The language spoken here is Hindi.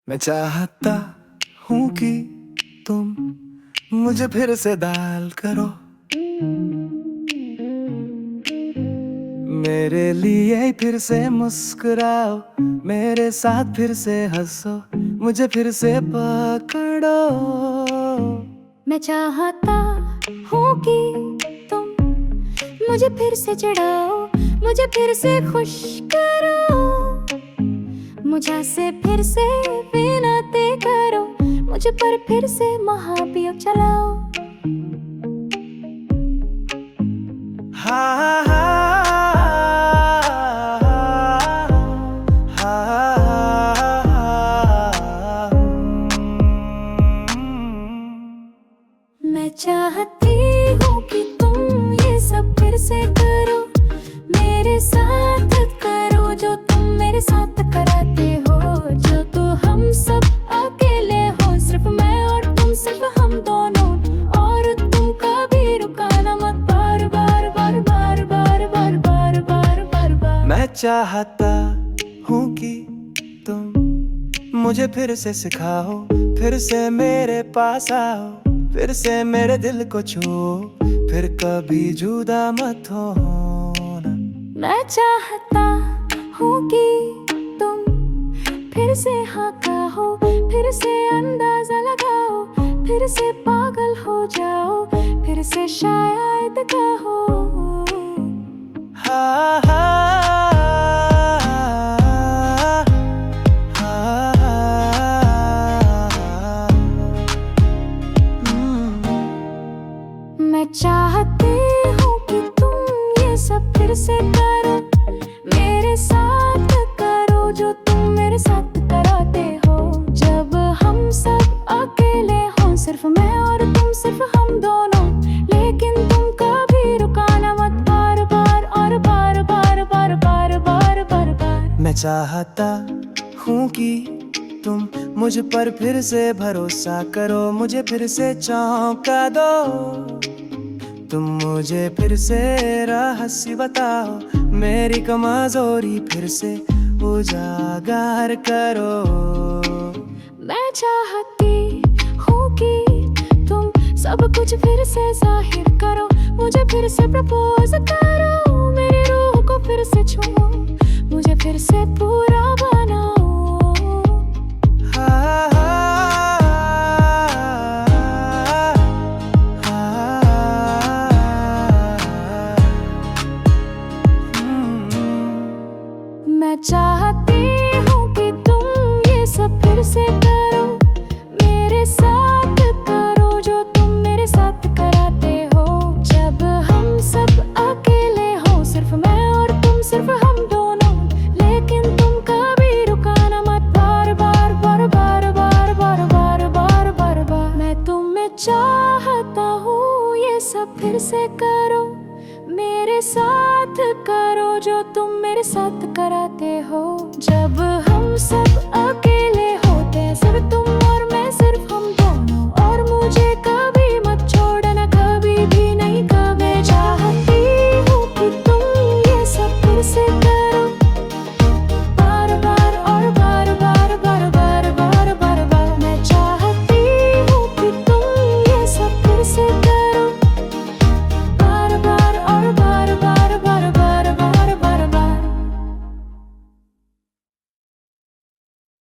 मैं चाहता हूँ कि तुम मुझे फिर से डायल करो, मेरे लिए फिर से मुस्कुराओ, मेरे साथ फिर से हंसो, मुझे फिर से पकड़ो। मैं चाहता हूँ कि तुम मुझे फिर से चिढ़ाओ, मुझे फिर से खुश करो, मुझे से फिर से विनती करो, मुझे पर फिर से महाभियोग चलाओ। हा हा मैं चाहती हूँ कि तुम ये सब फिर से करो, मेरे साथ करो जो तुम मेरे साथ कराते हो। जो तो हम सब अकेले हो, सिर्फ मैं और तुम, सिर्फ हम दोनों, और तुम कभी रुकाना मत, बार बार बार बार बार बार बार बार बार बार। मैं चाहता हूँ कि तुम मुझे फिर से सिखाओ, फिर से मेरे पास आओ, फिर से मेरे दिल को छुओ, फिर कभी जुदा मत होना। मैं चाहता हूँ कि तुम फिर से हाँ कहो, फिर से अंदाजा लगाओ, फिर से पागल हो जाओ, फिर से शायद कहो। हा हा मैं चाहती हूँ कि तुम ये सब फिर से करो, मेरे साथ करो जो तुम मेरे साथ कराते हो। जब हम सब अकेले हों, सिर्फ मैं और तुम, सिर्फ हम दोनों, लेकिन तुम कभी रुकाना मत, बार बार और बार बार बार बार बार बार बार। मैं चाहता हूँ कि तुम मुझ पर फिर से भरोसा करो, मुझे फिर से चौंका दो, तुम मुझे फिर से रहस्य बताओ, मेरी कमजोरी फिर से उजागर करो। मैं चाहती हूँ कि तुम सब कुछ फिर से जाहिर करो, मुझे फिर से प्रपोज करो, मेरी रूह को फिर से छुओ, मुझे फिर से पूरा बनाओ। हा मैं चाहती हूँ कि तुम ये सब फिर से करो, मेरे साथ करो जो तुम मेरे साथ कराते हो। जब हम सब अकेले हो, सिर्फ मैं और तुम, सिर्फ हम दोनों, लेकिन तुम कभी रुकाना मत, बार बार बार बार बार बार बार बार बार बार। मैं तुम्हें चाहता हूँ ये सब फिर से करो, मेरे साथ करो जो तुम मेरे साथ कराते हो। जब हम सब